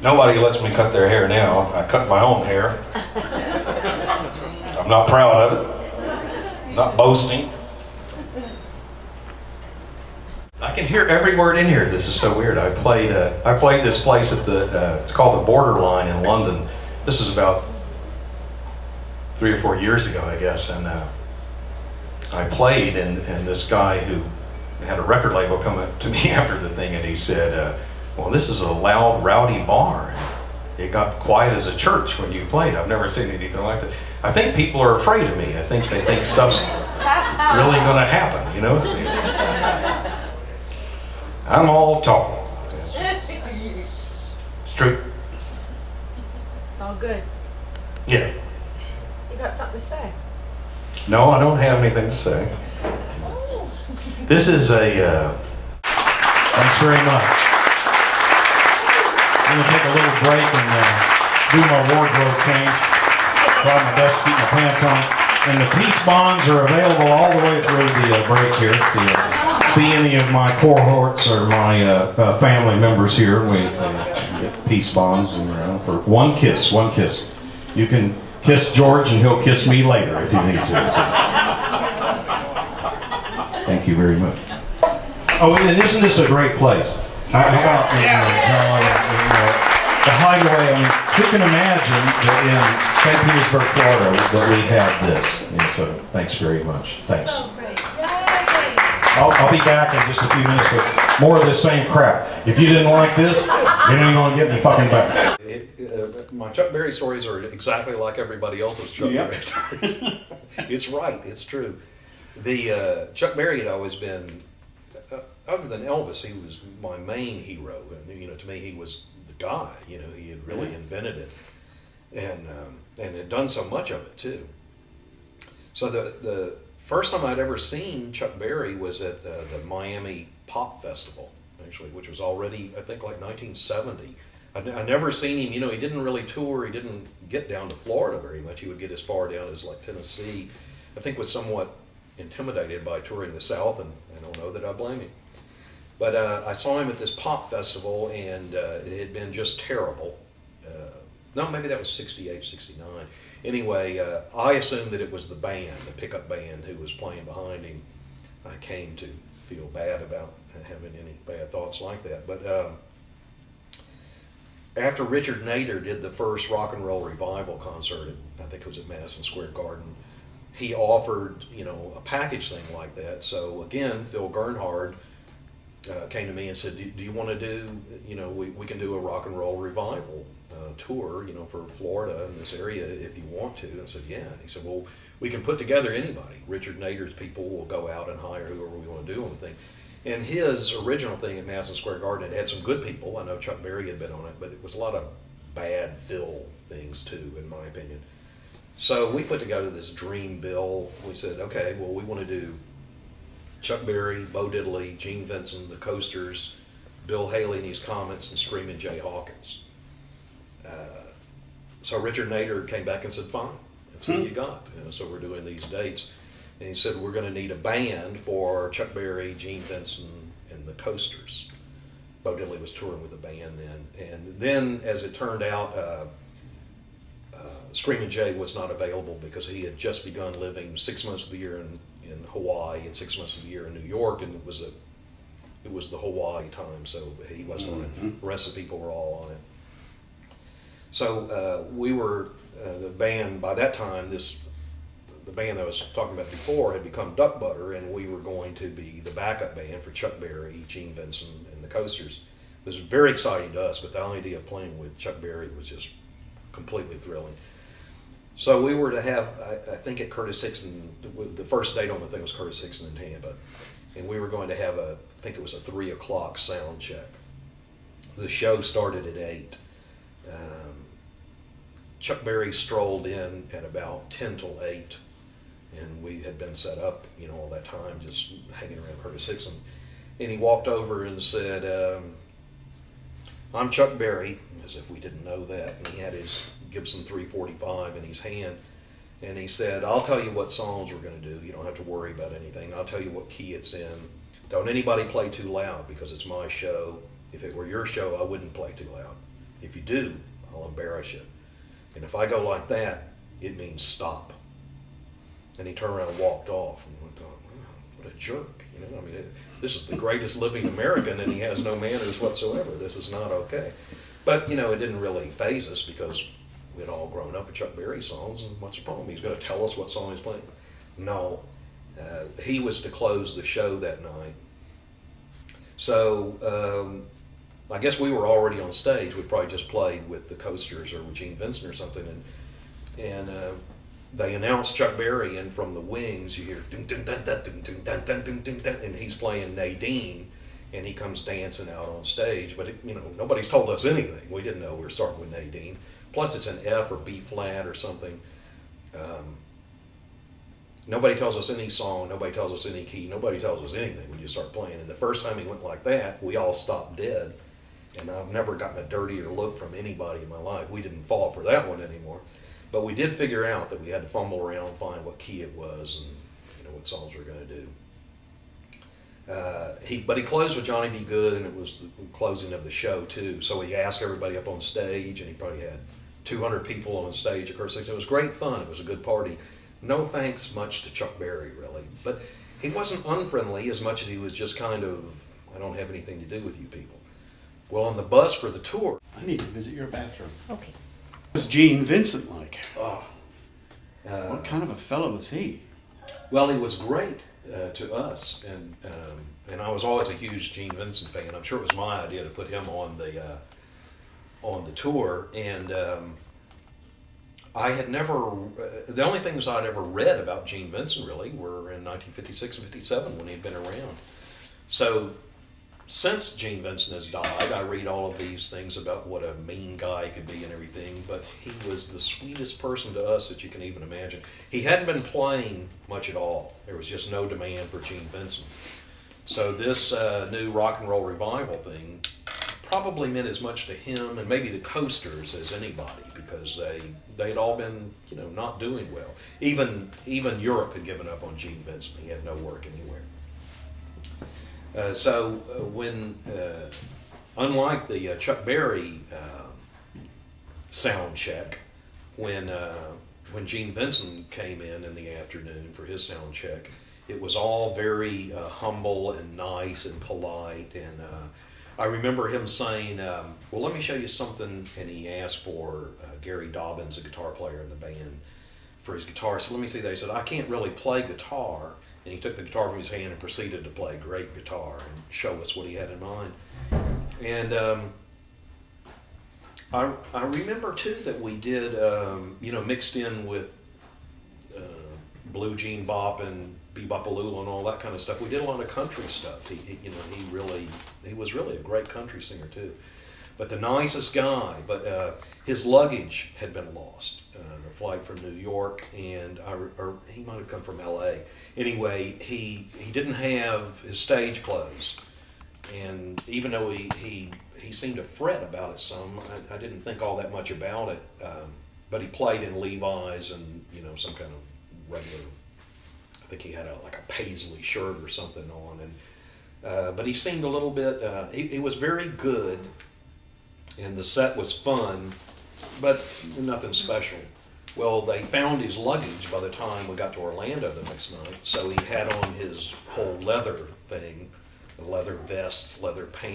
Nobody lets me cut their hair now. I cut my own hair. I'm not proud of it. I'm not boasting. I can hear every word in here. This is so weird. I played this place at the, it's called the Borderline in London. This is about 3 or 4 years ago, I guess, and I played, and this guy who had a record label come up to me after the thing, and he said, well, this is a loud, rowdy bar. It got quiet as a church when you played. I've never seen anything like that. I think people are afraid of me. I think they think stuff's really going to happen, you know? I'm all talk. It's true. It's all good. Yeah. You got something to say? No, I don't have anything to say. This is a, thanks very much. I'm going to take a little break and do my wardrobe change. Try my best to keep my pants on. And the peace bonds are available all the way through the break here. See any of my cohorts or my family members here. We get peace bonds and for one kiss. You can kiss George and he'll kiss me later if you need to. Thank you very much. Oh, and isn't this a great place? The hideaway, I mean, who can imagine that in St. Petersburg, Florida, that we have this? And so, thanks very much. Thanks. So great. I'll be back in just a few minutes with more of this same crap. If you didn't like this, you ain't gonna get me fucking back. My Chuck Berry stories are exactly like everybody else's Chuck Berry stories. It's right, it's true. The Chuck Berry had always been, other than Elvis, he was my main hero. And, you know, to me, he was the guy. You know, he had really invented it, and had done so much of it too. So the first time I'd ever seen Chuck Berry was at the Miami Pop Festival, actually, which was already, I think, like 1970. I never seen him. You know, he didn't really tour. He didn't get down to Florida very much. He would get as far down as like Tennessee. I think was somewhat intimidated by touring the South, and I don't know that I blame him. But I saw him at this pop festival, and it had been just terrible. No, maybe that was 68, 69. Anyway, I assumed that it was the band, the pickup band who was playing behind him. I came to feel bad about having any bad thoughts like that. But after Richard Nader did the first rock and roll revival concert, I think it was at Madison Square Garden, he offered, you know, a package thing like that. So again, Phil Gernhard came to me and said, do you want to do, you know, we can do a rock and roll revival tour, you know, for Florida in this area if you want to. And I said, yeah. And he said, well, we can put together anybody. Richard Nader's people will go out and hire whoever we want to do on the thing. And his original thing at Madison Square Garden, it had some good people. I know Chuck Berry had been on it, but it was a lot of bad Phil things too, in my opinion. So we put together this dream bill. We said, okay, well, we want to do Chuck Berry, Bo Diddley, Gene Vincent, the Coasters, Bill Haley and his Comets, and Screaming Jay Hawkins. So Richard Nader came back and said, fine, that's who you got. You know, so we're doing these dates. And he said, we're going to need a band for Chuck Berry, Gene Vincent, and the Coasters. Bo Diddley was touring with the band then. And then, as it turned out, Screaming Jay was not available because he had just begun living 6 months of the year in Hawaii and 6 months of the year in New York, and it was the Hawaii time, so he wasn't on it. The rest of the people were all on it. So we were the band by that time. The band that I was talking about before had become Duck Butter, and we were going to be the backup band for Chuck Berry, Gene Vincent, and the Coasters. It was very exciting to us, but the idea of playing with Chuck Berry was just completely thrilling. So we were to have, I think at Curtis Hickson, the first date on the thing was Curtis Hickson in Tampa, and we were going to have I think it was a 3 o'clock sound check. The show started at 8. Chuck Berry strolled in at about 10 till 8, and we had been set up, you know, all that time just hanging around Curtis Hickson. And he walked over and said, I'm Chuck Berry, as if we didn't know that, and he had his Gibson 345 in his hand, and he said, I'll tell you what songs we're going to do. You don't have to worry about anything. I'll tell you what key it's in. Don't anybody play too loud because it's my show. If it were your show, I wouldn't play too loud. If you do, I'll embarrass you. And if I go like that, it means stop. And he turned around and walked off. And I thought, wow, what a jerk. You know, I mean, this is the greatest living American, and he has no manners whatsoever. This is not okay. But, you know, it didn't really faze us because we'd all grown up with Chuck Berry songs, and what's the problem? He's going to tell us what song he's playing. No. He was to close the show that night. So I guess we were already on stage. We probably just played with the Coasters or with Gene Vincent or something, and they announced Chuck Berry, and from the wings you hear dun dun dun dun dun dun dun dun dun dun dun, and he's playing Nadine, and he comes dancing out on stage. But you know, nobody's told us anything. We didn't know we were starting with Nadine. Plus, it's an F or B flat or something. Nobody tells us any song. Nobody tells us any key. Nobody tells us anything. We just start playing. And the first time he went like that, we all stopped dead. And I've never gotten a dirtier look from anybody in my life. We didn't fall for that one anymore. But we did figure out that we had to fumble around and find what key it was and you know what songs we were going to do. But he closed with Johnny B. Good, and it was the closing of the show too. So he asked everybody up on stage, and he probably had 200 people on stage. Of course, it was great fun. It was a good party. No thanks much to Chuck Berry, really. But he wasn't unfriendly as much as he was just kind of, I don't have anything to do with you people. Well, on the bus for the tour. I need to visit your bathroom. Okay. What was Gene Vincent like? Oh, What kind of a fellow was he? well, he was great to us. And I was always a huge Gene Vincent fan. I'm sure it was my idea to put him on the tour. And I had never, the only things I'd ever read about Gene Vincent really were in 1956 and 57 when he'd been around. So since Gene Vincent has died, I read all of these things about what a mean guy could be and everything, but he was the sweetest person to us that you can even imagine. He hadn't been playing much at all. There was just no demand for Gene Vincent. So this new rock and roll revival thing probably meant as much to him and maybe the Coasters as anybody, because they'd all been, you know, not doing well. Even Europe had given up on Gene Vincent. He had no work anywhere. So when, unlike the Chuck Berry sound check, when Gene Vincent came in the afternoon for his sound check, it was all very humble and nice and polite. And I remember him saying, well, let me show you something. And he asked for Gary Dobbins, a guitar player in the band, for his guitar. So let me see that. He said, I can't really play guitar. And he took the guitar from his hand and proceeded to play great guitar and show us what he had in mind. And I remember, too, that we did, you know, mixed in with Blue Jean Bop and Bebopalula and all that kind of stuff. We did a lot of country stuff. He was really a great country singer, too. But the nicest guy. But his luggage had been lost. The flight from New York, and or he might have come from L.A. Anyway, he didn't have his stage clothes, and even though he seemed to fret about it some, I didn't think all that much about it. But he played in Levi's and you know some kind of regular. I think he had like a paisley shirt or something on, and but he seemed a little bit. He was very good, and the set was fun, but nothing special. Well, they found his luggage by the time we got to Orlando the next night, so he had on his whole leather thing, the leather vest, leather pants.